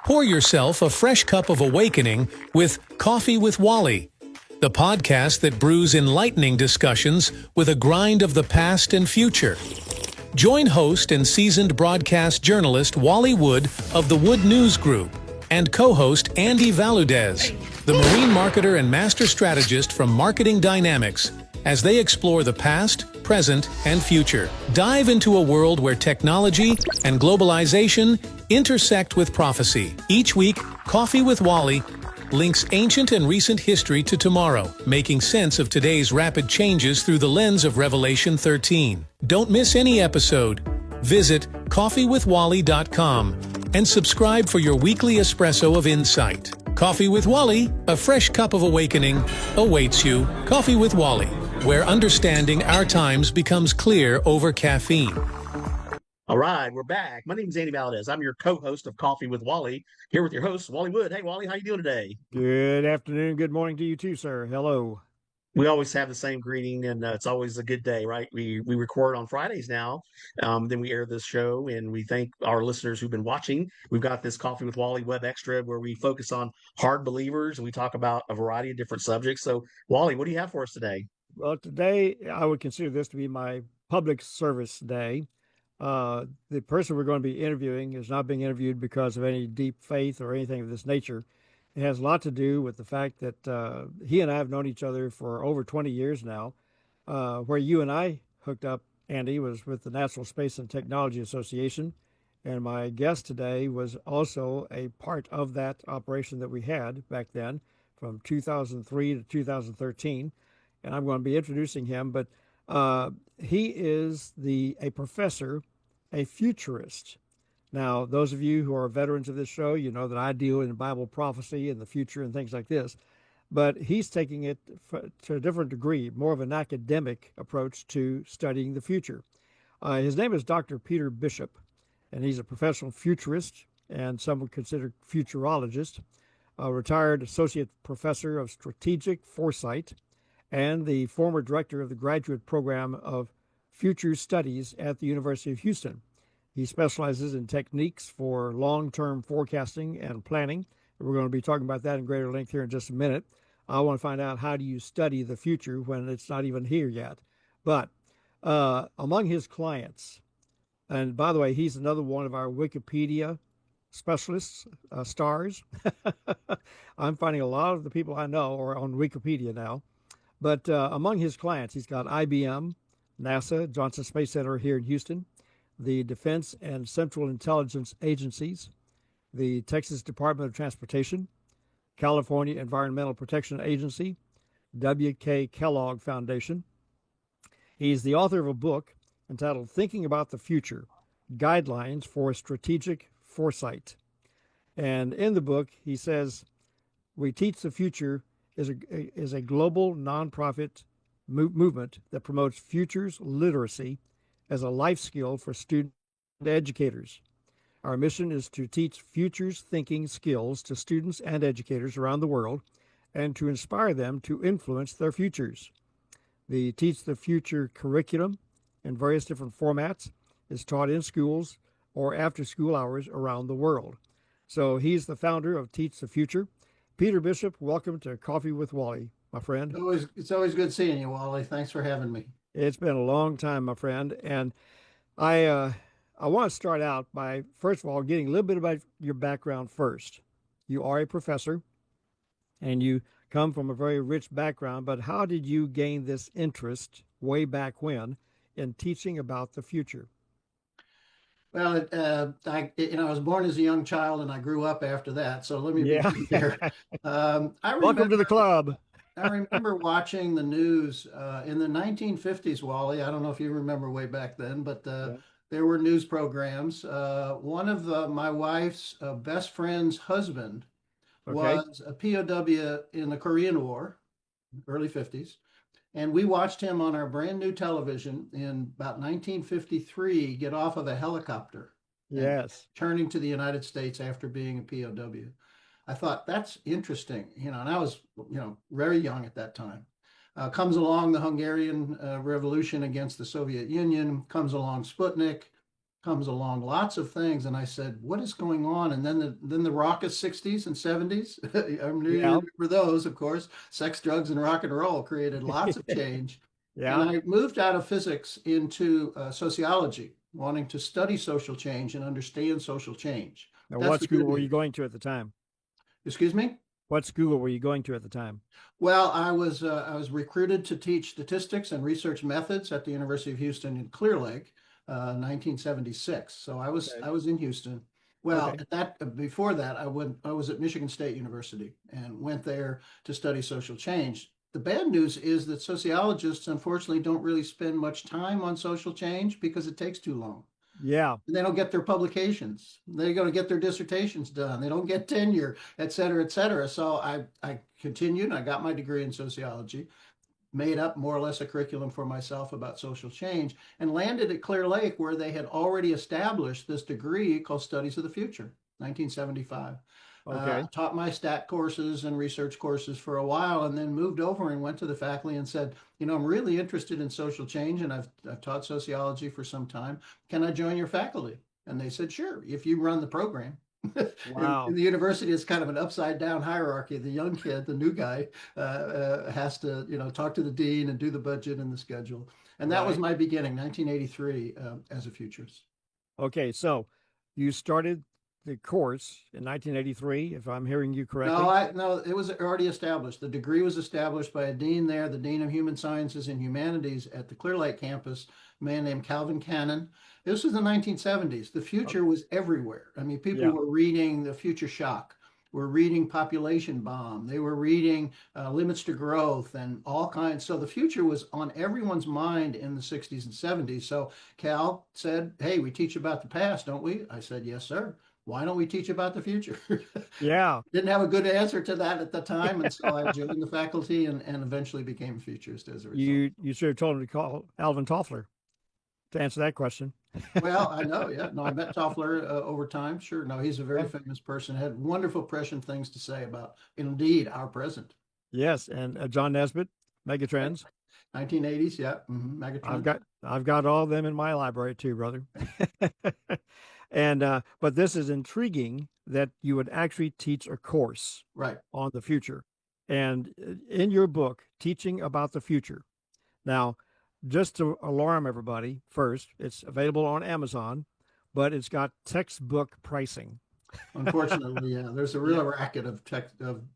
Pour yourself a fresh cup of awakening with Coffee with Wally, the podcast that brews enlightening discussions with a grind of the past and future. Join host and seasoned broadcast journalist Wally Wood of the Wood News Group and co-host Andy Valudes, the marine marketer and master strategist from Marketing Dynamics, as they explore the past, present, and future. Dive into a world where technology and globalization intersect with prophecy. Each week, Coffee with Wally links ancient and recent history to tomorrow, making sense of today's rapid changes through the lens of Revelation 13. Don't miss any episode. Visit coffeewithwally.com and subscribe for your weekly espresso of insight. Coffee with Wally, a fresh cup of awakening, awaits you. Coffee with Wally, where understanding our times becomes clear over caffeine. All right, we're back. My name is Andy Valudes. I'm your co-host of Coffee with Wally, here with your host, Wally Wood. Hey, Wally, how you doing today? Good afternoon, good morning to you too, sir. Hello. We always have the same greeting, and it's always a good day, right? We record on Fridays now, then we air this show, and we thank our listeners who've been watching. We've got this Coffee with Wally Web Extra where we focus on hard believers, and we talk about a variety of different subjects. So, Wally, what do you have for us today? Well, today I would consider this to be my public service day. The person we're going to be interviewing is not being interviewed because of any deep faith or anything of this nature. It has a lot to do with the fact that he and I have known each other for over 20 years now. Where you and I hooked up, Andy, was with the National Space and Technology Association. And my guest today was also a part of that operation that we had back then from 2003 to 2013. And I'm going to be introducing him, but he is a professor, a futurist. Now, those of you who are veterans of this show, you know that I deal in Bible prophecy and the future and things like this. But he's taking it to a different degree, more of an academic approach to studying the future. His name is Dr. Peter Bishop, and he's a professional futurist, and some would consider futurologist, a retired associate professor of strategic foresight, and the former director of the graduate program of future studies at the University of Houston. He specializes in techniques for long-term forecasting and planning. We're going to be talking about that in greater length here in just a minute. I want to find out, how do you study the future when it's not even here yet? But among his clients, and by the way, he's another one of our Wikipedia specialists, stars. I'm finding a lot of the people I know are on Wikipedia now. But among his clients, he's got IBM, NASA, Johnson Space Center here in Houston, the Defense and Central Intelligence Agencies, the Texas Department of Transportation, California Environmental Protection Agency, W.K. Kellogg Foundation. He's the author of a book entitled Thinking About the Future, Guidelines for Strategic Foresight. And in the book, he says, we teach the future is a global nonprofit movement that promotes futures literacy as a life skill for student educators. Our mission is to teach futures thinking skills to students and educators around the world and to inspire them to influence their futures. The Teach the Future curriculum in various different formats is taught in schools or after school hours around the world. So he's the founder of Teach the Future. Peter Bishop, welcome to Coffee with Wally, my friend. It's always good seeing you, Wally. Thanks for having me. It's been a long time, my friend. And I want to start out by, first of all, getting a little bit about your background first. You are a professor, and you come from a very rich background, but how did you gain this interest way back when in teaching about the future? Well, I was born as a young child, and I grew up after that. So let me be clear. Welcome to the club. I remember watching the news in the 1950s, Wally. I don't know if you remember way back then, but there were news programs. One of my wife's best friend's husband was a POW in the Korean War, early 50s. And we watched him on our brand new television in about 1953 get off of a helicopter. Yes. Turning to the United States after being a POW. I thought, that's interesting, and I was, very young at that time. Comes along the Hungarian Revolution against the Soviet Union, comes along Sputnik, comes along, lots of things. And I said, what is going on? And then the raucous 60s and 70s. I mean, you Yeah. remember those, of course. Sex, drugs, and rock and roll created lots of change. And Yeah. I moved out of physics into sociology, wanting to study social change and understand social change. Now, That's what the school good were you news. going to at the time? Excuse me? What school were you going to at the time? Well, I was recruited to teach statistics and research methods at the University of Houston in Clear Lake, 1976. So I was Okay. I was in Houston. Well, Okay. at that before that, I was at Michigan State University and went there to study social change. The bad news is that sociologists, unfortunately, don't really spend much time on social change because it takes too long. Yeah. They don't get their publications. They're going to get their dissertations done. They don't get tenure, et cetera, et cetera. So I continued. I got my degree in sociology, made up more or less a curriculum for myself about social change, and landed at Clear Lake, where they had already established this degree called Studies of the Future, 1975. Okay. Taught my stat courses and research courses for a while, and then moved over and went to the faculty and said, I'm really interested in social change, and I've taught sociology for some time. Can I join your faculty? And they said, sure, if you run the program. In Wow. the university, it's kind of an upside down hierarchy. The young kid, the new guy, has to, talk to the dean and do the budget and the schedule. And that was Right. my beginning, 1983, as a futurist. Okay. So you started the course in 1983, if I'm hearing you correctly. No, it was already established. The degree was established by a dean there, the dean of human sciences and humanities at the Clear Lake campus, a man named Calvin Cannon. This was the 1970s. The future was everywhere. I mean, people Yeah. were reading The Future Shock, were reading Population Bomb, they were reading Limits to Growth and all kinds. So the future was on everyone's mind in the 60s and 70s. So Cal said, hey, we teach about the past, don't we? I said, yes, sir. Why don't we teach about the future? Yeah. Didn't have a good answer to that at the time, and so I joined the faculty and eventually became a futurist as a result. You should have told him to call Alvin Toffler to answer that question. Well, I know, yeah. No, I met Toffler over time. Sure. No, he's a very Yeah. famous person, had wonderful, prescient things to say about, indeed, our present. Yes. And John Nesbitt, Megatrends. 1980s, yeah. Megatron. I've got all of them in my library too, brother. And but this is intriguing that you would actually teach a course Right. on the future. And in your book, Teaching About the Future. Now, just to alarm everybody, first, it's available on Amazon, but it's got textbook pricing. Unfortunately, yeah, there's a real racket of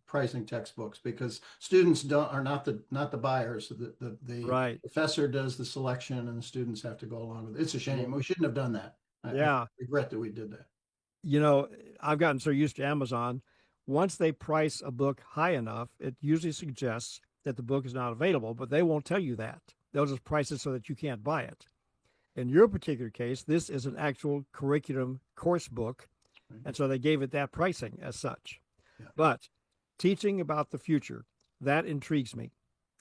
pricing textbooks because students are not the buyers. The Right. professor does the selection and the students have to go along with it. It's a shame. We shouldn't have done that. I Yeah. regret that we did that. You know, I've gotten so used to Amazon. Once they price a book high enough, it usually suggests that the book is not available, but they won't tell you that. They'll just price it so that you can't buy it. In your particular case, this is an actual curriculum course book, and so they gave it that pricing as such. Yeah. But teaching about the future, that intrigues me,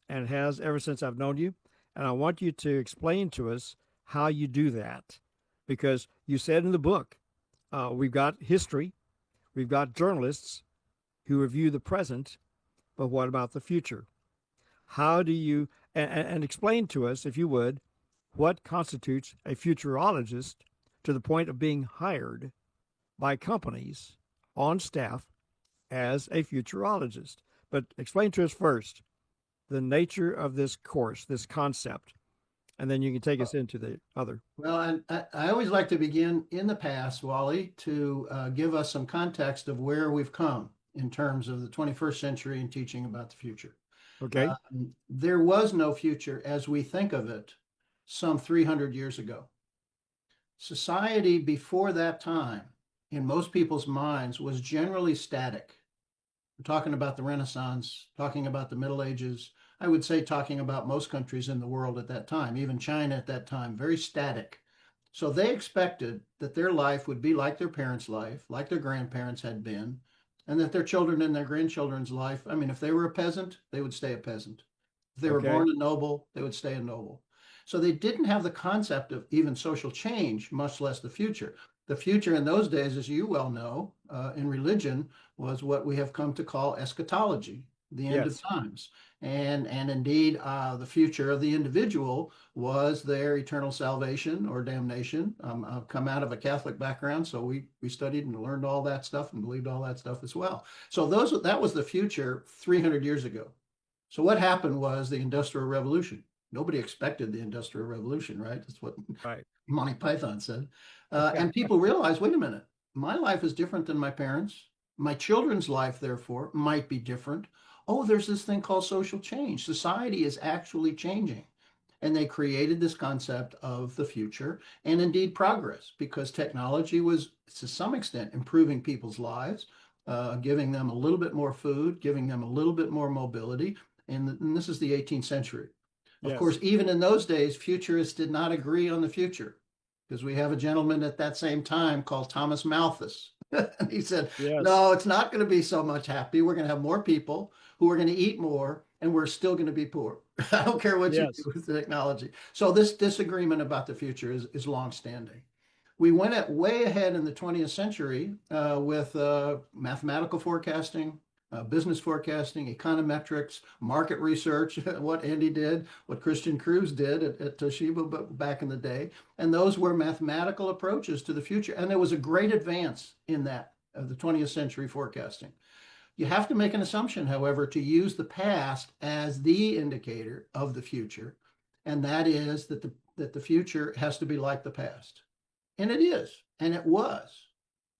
and it has ever since I've known you. And I want you to explain to us how you do that, because you said in the book, we've got history, we've got journalists who review the present, but what about the future? How do you, and explain to us, if you would, what constitutes a futurologist to the point of being hired by companies on staff as a futurologist? But explain to us first the nature of this course, this concept, and then you can take us into the other. Well, I always like to begin in the past, Wally, to give us some context of where we've come in terms of the 21st century and teaching about the future. Okay. There was no future as we think of it some 300 years ago. Society before that time, in most people's minds, was generally static. We're talking about the Renaissance, talking about the Middle Ages. I would say talking about most countries in the world at that time, even China at that time, very static. So they expected that their life would be like their parents' life, like their grandparents had been, and that their children and their grandchildren's life, I mean, if they were a peasant, they would stay a peasant. If they were Okay. born a noble, they would stay a noble. So they didn't have the concept of even social change, much less the future. The future in those days, as you well know, in religion, was what we have come to call eschatology. the end of Yes. times. And indeed, the future of the individual was their eternal salvation or damnation. I've come out of a Catholic background, so we studied and learned all that stuff and believed all that stuff as well. So that was the future 300 years ago. So what happened was the Industrial Revolution. Nobody expected the Industrial Revolution, right? That's what Right. Monty Python said. And people realized, wait a minute, my life is different than my parents'. My children's life, therefore, might be different. Oh, there's this thing called social change. Society is actually changing. And they created this concept of the future and indeed progress, because technology was, to some extent, improving people's lives, giving them a little bit more food, giving them a little bit more mobility. And this is the 18th century. Of course, Yes. even in those days, futurists did not agree on the future, because we have a gentleman at that same time called Thomas Malthus. And he said, Yes. no, it's not going to be so much happy. We're going to have more people who are going to eat more, and we're still going to be poor. I don't care what you do Yes. with the technology. So this disagreement about the future is longstanding. We went way ahead in the 20th century with mathematical forecasting, business forecasting, econometrics, market research, what Andy did, what Christian Cruz did at Toshiba back in the day. And those were mathematical approaches to the future. And there was a great advance in that of the 20th century forecasting. You have to make an assumption, however, to use the past as the indicator of the future. And that is that the future has to be like the past. And it is, and it was.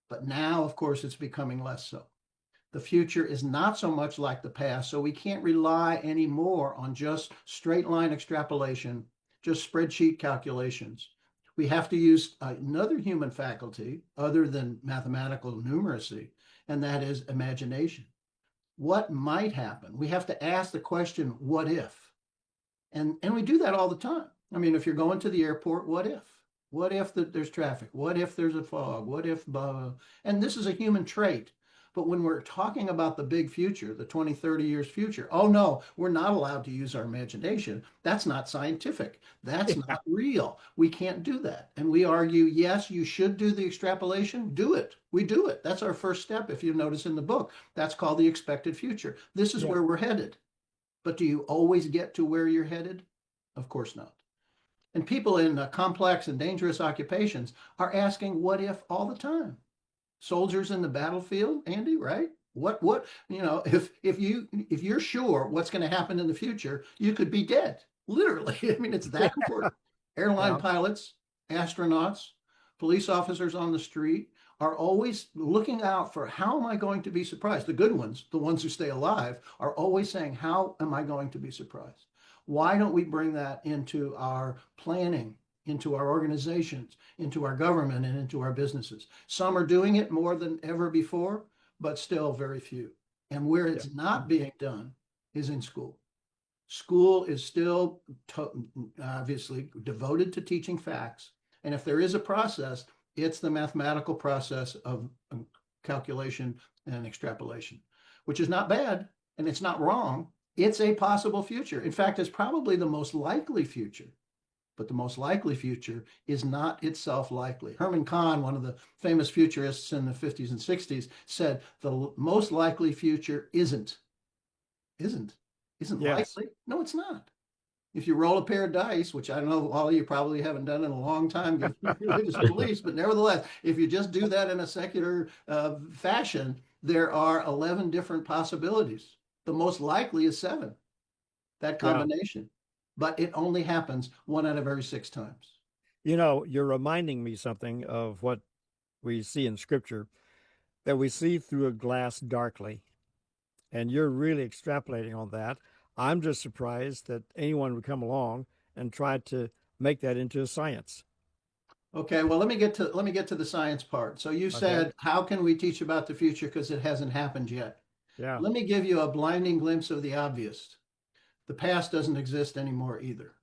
But now, of course, it's becoming less so. The future is not so much like the past, so we can't rely anymore on just straight line extrapolation, just spreadsheet calculations. We have to use another human faculty other than mathematical numeracy, and that is imagination. What might happen? We have to ask the question, what if? And we do that all the time. I mean, if you're going to the airport, what if? What if there's traffic? What if there's a fog? What if blah, blah? And this is a human trait. But when we're talking about the big future, the 20, 30 years future, oh no, we're not allowed to use our imagination. That's not scientific. That's Yeah. not real. We can't do that. And we argue, yes, you should do the extrapolation. Do it. We do it. That's our first step. If you notice in the book, that's called the expected future. This is Yeah. where we're headed. But do you always get to where you're headed? Of course not. And people in complex and dangerous occupations are asking what if all the time. Soldiers in the battlefield, Andy, right? What if you're sure what's going to happen in the future, you could be dead. Literally. I mean, it's that important. Airline Yeah. pilots, astronauts, police officers on the street are always looking out for, how am I going to be surprised? The good ones, the ones who stay alive, are always saying, how am I going to be surprised? Why don't we bring that into our planning, into our organizations, into our government, and into our businesses? Some are doing it more than ever before, but still very few. And where it's Yeah. not being done is in school. School is still obviously devoted to teaching facts. And if there is a process, it's the mathematical process of calculation and extrapolation, which is not bad and it's not wrong. It's a possible future. In fact, it's probably the most likely future. But the most likely future is not itself likely. Herman Kahn, one of the famous futurists in the 50s and 60s, said the most likely future isn't Yes. likely. No, it's not. If you roll a pair of dice, which I don't know, all of you probably haven't done in a long time, given your religious beliefs, but nevertheless, if you just do that in a secular fashion, there are 11 different possibilities. The most likely is 7, that Yeah. combination. But it only happens 1 out of every 6 times. You're reminding me something of what we see in Scripture, that we see through a glass darkly. And you're really extrapolating on that. I'm just surprised that anyone would come along and try to make that into a science. Okay, well, let me get to the science part. So you Okay. said, how can we teach about the future because it hasn't happened yet? Yeah. Let me give you a blinding glimpse of the obvious. The past doesn't exist anymore either.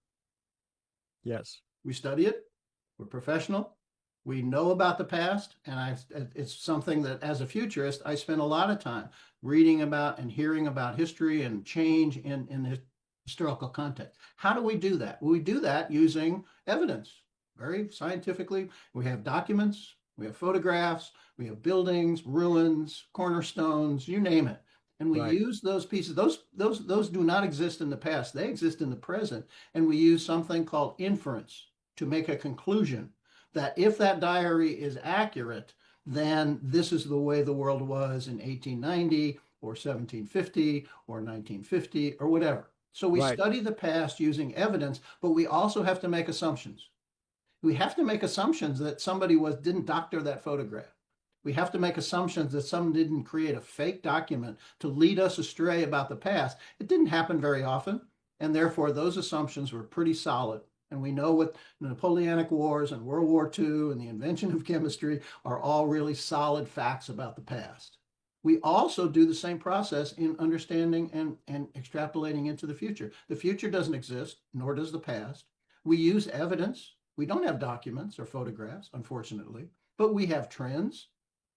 Yes. We study it. We're professional. We know about the past, and it's something that, as a futurist, I spend a lot of time reading about and hearing about history and change in the historical context. How do we do that? Well, we do that using evidence, very scientifically. We have documents, we have photographs, we have buildings, ruins, cornerstones, you name it. And we use those pieces. Those do not exist in the past. They exist in the present. And we use something called inference to make a conclusion that if that diary is accurate, then this is the way the world was in 1890 or 1750 or 1950 or whatever. So we study the past using evidence, but we also have to make assumptions. We have to make assumptions that somebody didn't doctor that photograph. We have to make assumptions that someone didn't create a fake document to lead us astray about the past. It didn't happen very often, and therefore those assumptions were pretty solid. And we know what the Napoleonic Wars and World War II and the invention of chemistry are all really solid facts about the past. We also do the same process in understanding and extrapolating into the future. The future doesn't exist, nor does the past. We use evidence. We don't have documents or photographs, unfortunately, but we have trends.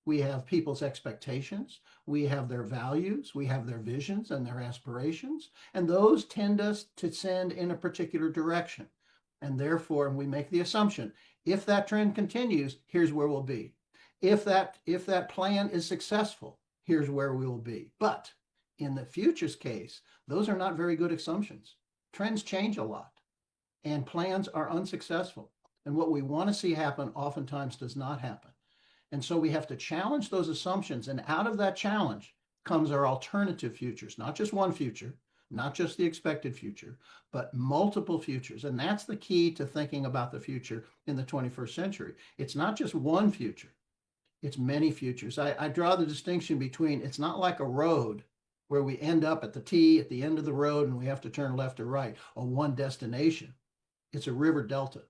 We have people's expectations. We have their values. We have their visions and their aspirations. And those tend us to send in a particular direction. And therefore, we make the assumption, if that trend continues, here's where we'll be. If that plan is successful, here's where we will be. But in the future's case, those are not very good assumptions. Trends change a lot, and plans are unsuccessful. And what we want to see happen oftentimes does not happen. And so we have to challenge those assumptions. And out of that challenge comes our alternative futures, not just one future, not just the expected future, but multiple futures. And that's the key to thinking about the future in the 21st century. It's not just one future, it's many futures. I draw the distinction between, it's not like a road where we end up at the T at the end of the road and we have to turn left or right, or one destination. It's a river delta.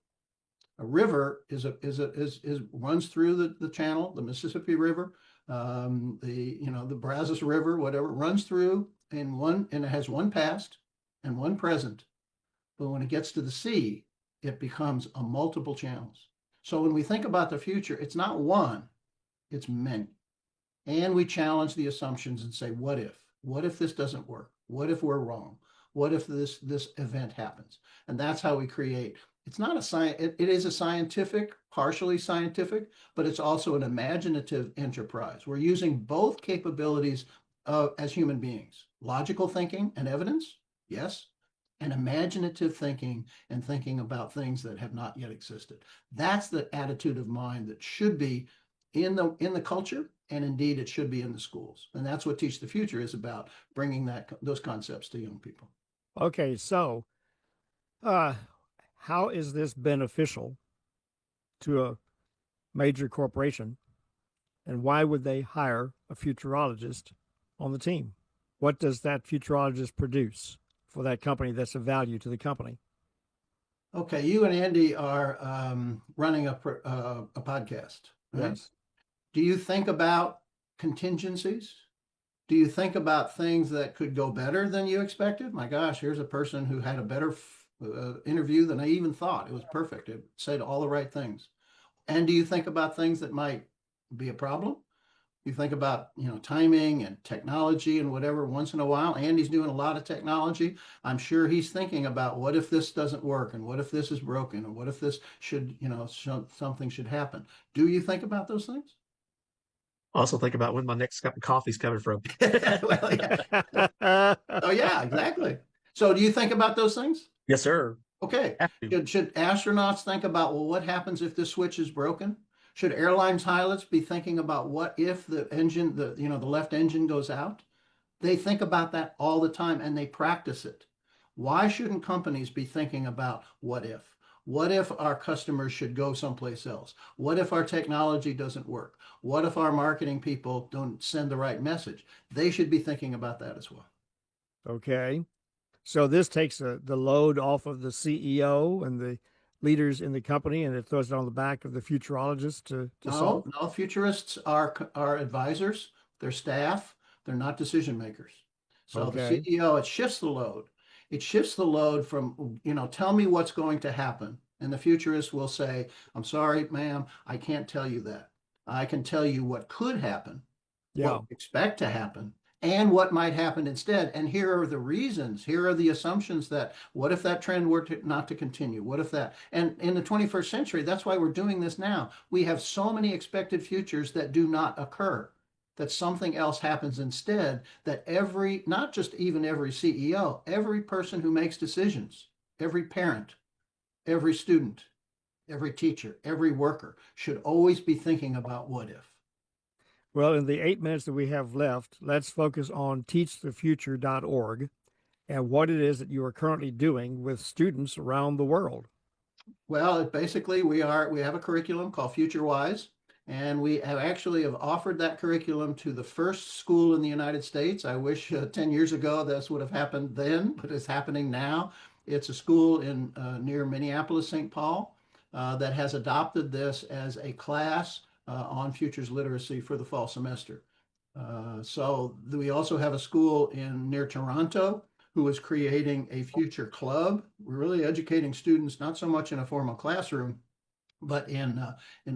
A river runs through the channel, the Mississippi River, the Brazos River, whatever, runs through and it has one past and one present. But when it gets to the sea, it becomes a multiple channels. So when we think about the future, it's not one, it's many. And we challenge the assumptions and say, what if? What if this doesn't work? What if we're wrong? What if this event happens? And that's how we create. It's not a science, it is a scientific, partially scientific, but it's also an imaginative enterprise. We're using both capabilities as human beings. Logical thinking and evidence, yes, and imaginative thinking and thinking about things that have not yet existed. That's the attitude of mind that should be in the culture, and indeed it should be in the schools. And that's what Teach the Future is about, bringing those concepts to young people. Okay, so how is this beneficial to a major corporation, and why would they hire a futurologist on the team? What does that futurologist produce for that company that's of value to the company? Okay, you and Andy are running a podcast, right? Yes. Do you think about contingencies? Do you think about things that could go better than you expected? My gosh, here's a person who had a better interview than I even thought. It was perfect. It said all the right things. And do you think about things that might be a problem? You think about, timing and technology and whatever once in a while. Andy's doing a lot of technology. I'm sure he's thinking about, what if this doesn't work? And what if this is broken? And what if this should, something should happen? Do you think about those things? Also think about when my next cup of coffee's coming from. Well, yeah. Oh, yeah, exactly. So do you think about those things? Yes, sir. Okay. Should astronauts think about, well, what happens if this switch is broken? Should airline pilots be thinking about, what if the engine, the left engine goes out? They think about that all the time and they practice it. Why shouldn't companies be thinking about what if? What if our customers should go someplace else? What if our technology doesn't work? What if our marketing people don't send the right message? They should be thinking about that as well. Okay. So this takes the load off of the CEO and the leaders in the company, and it throws it on the back of the futurologist to solve? No, futurists are advisors, they're staff, they're not decision makers. So Okay. the CEO, it shifts the load. It shifts the load from, tell me what's going to happen. And the futurist will say, I'm sorry, ma'am, I can't tell you that. I can tell you what could happen, what we expect to happen, and what might happen instead. And here are the reasons. Here are the assumptions that, what if that trend were not to continue? What if that? And in the 21st century, that's why we're doing this now. We have so many expected futures that do not occur. that something else happens instead, that not just even every CEO, every person who makes decisions, every parent, every student, every teacher, every worker should always be thinking about what if. Well, in the 8 minutes that we have left, let's focus on teachthefuture.org and what it is that you are currently doing with students around the world. Well, basically, we have a curriculum called FutureWise, and we have offered that curriculum to the first school in the United States. I wish 10 years ago this would have happened then, but it's happening now. It's a school in near Minneapolis, St. Paul, that has adopted this as a class on futures literacy for the fall semester. So we also have a school near Toronto who is creating a future club. We're really educating students, not so much in a formal classroom, but in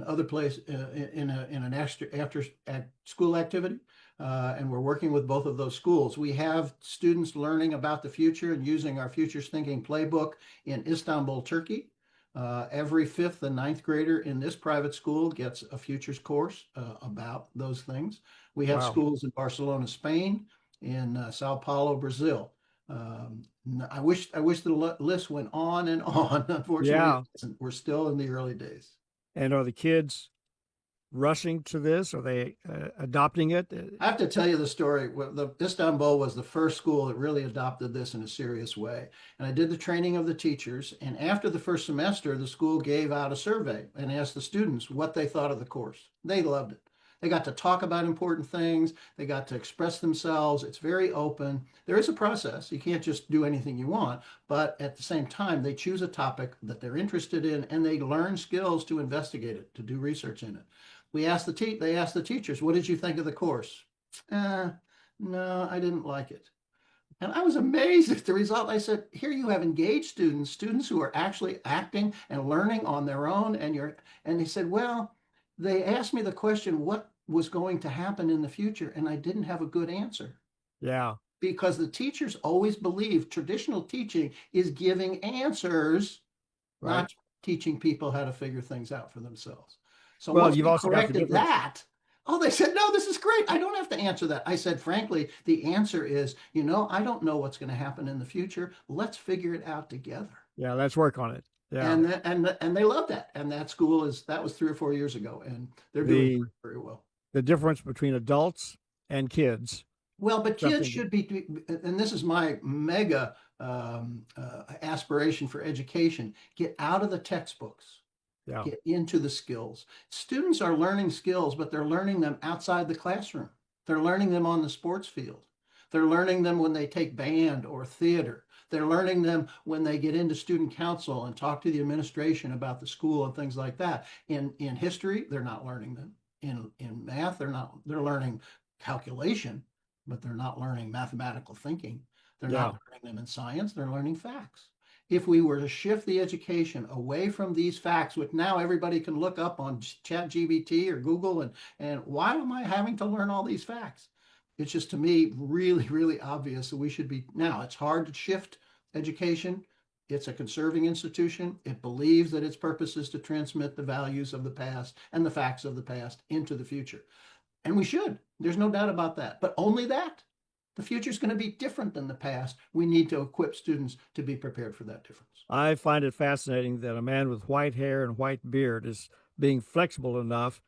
other places, in an after school activity. And we're working with both of those schools. We have students learning about the future and using our Futures Thinking Playbook in Istanbul, Turkey. Every 5th and 9th grader in this private school gets a futures course about those things. We have schools in Barcelona, Spain, in Sao Paulo, Brazil. I wish the list went on and on. Unfortunately, we're still in the early days. And are the kids rushing to this? Are they adopting it? I have to tell you the story. Istanbul was the first school that really adopted this in a serious way. And I did the training of the teachers. And after the first semester, the school gave out a survey and asked the students what they thought of the course. They loved it. They got to talk about important things. They got to express themselves. It's very open. There is a process. You can't just do anything you want. But at the same time, they choose a topic that they're interested in, and they learn skills to investigate it, to do research in it. They asked the teachers, what did you think of the course? No, I didn't like it. And I was amazed at the result. I said, here you have engaged students who are actually acting and learning on their own. And they said, well, they asked me the question, what was going to happen in the future? And I didn't have a good answer. Yeah. Because the teachers always believe traditional teaching is giving answers, not teaching people how to figure things out for themselves. So once we corrected that, they said, no, this is great. I don't have to answer that. I said, frankly, the answer is, I don't know what's going to happen in the future. Let's figure it out together. Yeah, let's work on it. Yeah. And they love that. And that was 3 or 4 years ago, and they're doing very, very well. The difference between adults and kids. Well, but kids should be, and this is my mega aspiration for education, get out of the textbooks. Yeah. Get into the skills. Students are learning skills, but they're learning them outside the classroom. They're learning them on the sports field. They're learning them when they take band or theater. They're learning them when they get into student council and talk to the administration about the school and things like that. In history, they're not learning them. In math, they're learning calculation, but they're not learning mathematical thinking. They're not learning them in science. They're learning facts. If we were to shift the education away from these facts, which now everybody can look up on ChatGPT or Google, and why am I having to learn all these facts? It's just, to me, really, really obvious that we should be. Now, it's hard to shift education. It's a conserving institution. It believes that its purpose is to transmit the values of the past and the facts of the past into the future. And we should. There's no doubt about that. But only that. The future is going to be different than the past. We need to equip students to be prepared for that difference. I find it fascinating that a man with white hair and white beard is being flexible enough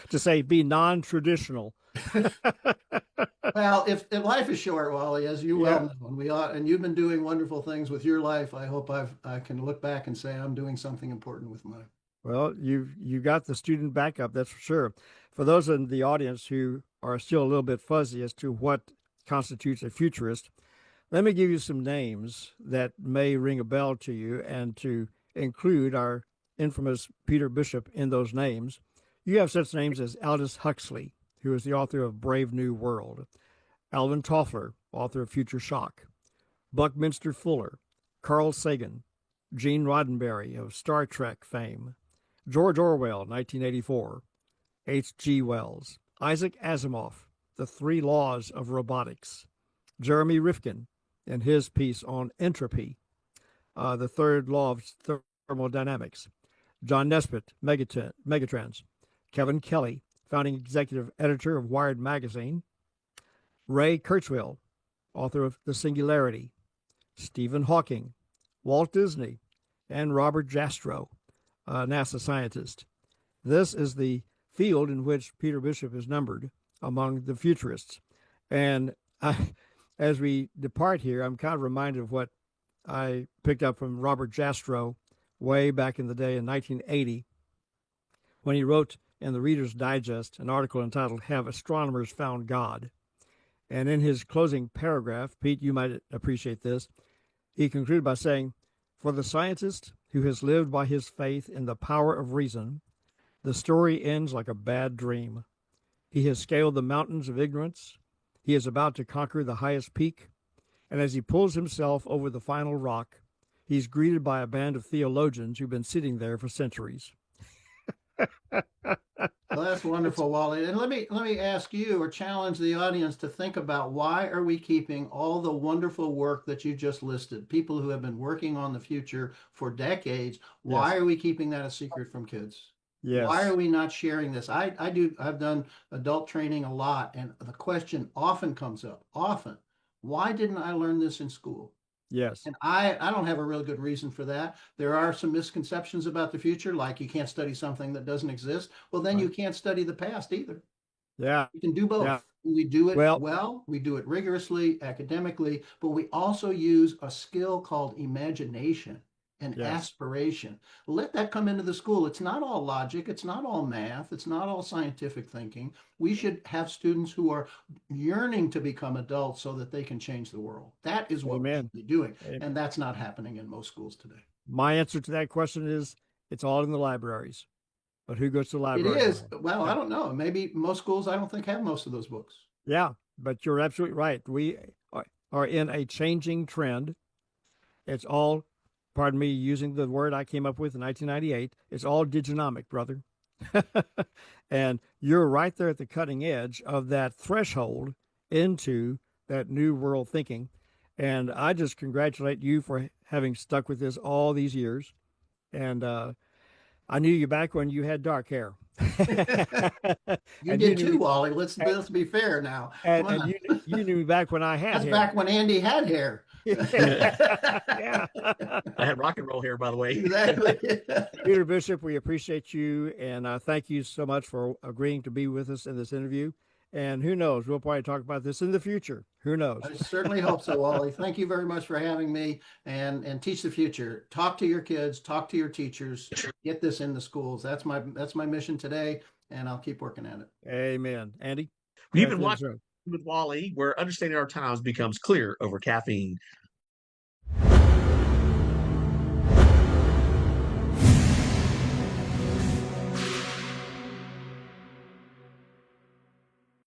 to say be non-traditional. Well, if life is short, Wally, as you well know, and you've been doing wonderful things with your life, I hope I can look back and say I'm doing something important with mine. Well, you got the student backup, that's for sure. For those in the audience who are still a little bit fuzzy as to what constitutes a futurist, let me give you some names that may ring a bell to you, and to include our infamous Peter Bishop in those names. You have such names as Aldous Huxley, who is the author of Brave New World, Alvin Toffler, author of Future Shock, Buckminster Fuller, Carl Sagan, Gene Roddenberry of Star Trek fame, George Orwell, 1984, H.G. Wells, Isaac Asimov, The Three Laws of Robotics, Jeremy Rifkin, in his piece on entropy, the third law of thermodynamics, John Nesbitt, Megatrends, Kevin Kelly, founding executive editor of Wired magazine; Ray Kurzweil, author of The Singularity; Stephen Hawking; Walt Disney; and Robert Jastrow, a NASA scientist. This is the field in which Peter Bishop is numbered among the futurists. And as we depart here, I'm kind of reminded of what I picked up from Robert Jastrow way back in the day in 1980, when he wrote in the Reader's Digest an article entitled "Have Astronomers Found God?" And in his closing paragraph, Pete, you might appreciate this, he concluded by saying, "For the scientist who has lived by his faith in the power of reason, the story ends like a bad dream. He has scaled the mountains of ignorance. He is about to conquer the highest peak. And as he pulls himself over the final rock, he's greeted by a band of theologians who've been sitting there for centuries." Well, that's wonderful, Wally. And let me ask you, or challenge the audience to think about, why are we keeping all the wonderful work that you just listed? People who have been working on the future for decades. Why Yes. are we keeping that a secret from kids? Yes. Why are we not sharing this? I've done adult training a lot, and the question often comes up, often, why didn't I learn this in school? Yes. And I don't have a real good reason for that. There are some misconceptions about the future, like you can't study something that doesn't exist. Well, then you can't study the past either. Yeah. You can do both. Yeah. We do it Well, we do it rigorously, academically, but we also use a skill called imagination and yes. aspiration. Let that come into the school. It's not all logic, it's not all math, it's not all scientific thinking. We should have students who are yearning to become adults so that they can change the world. That is what we Amen. should be doing, Amen. and that's not happening in most schools today. My answer to that question is it's all in the libraries. But who goes to the It library? is. Well, Yeah. I don't know. Maybe most schools, I don't think, have most of those books. Yeah, but you're absolutely right. We are in a changing trend. It's all, pardon me, using the word I came up with in 1998, it's all diginomic, brother. And you're right there at the cutting edge of that threshold into that new world thinking. And I just congratulate you for having stuck with this all these years. And I knew you back when you had dark hair. You And did knew too, me, Wally. Let's be fair now. Come and on. you knew me back when I had That's hair. back when Andy had hair. Yeah. I had rock and roll hair, by the way. Exactly. Peter Bishop, we appreciate you, and thank you so much for agreeing to be with us in this interview. And who knows, we'll probably talk about this in the future. Who knows? I certainly hope so, Wally. Thank you very much for having me, and teach the future. Talk to your kids, talk to your teachers, get this in the schools. That's my mission today, and I'll keep working at it. Amen. Andy? You've been watching with Wally, where understanding our times becomes clear over caffeine.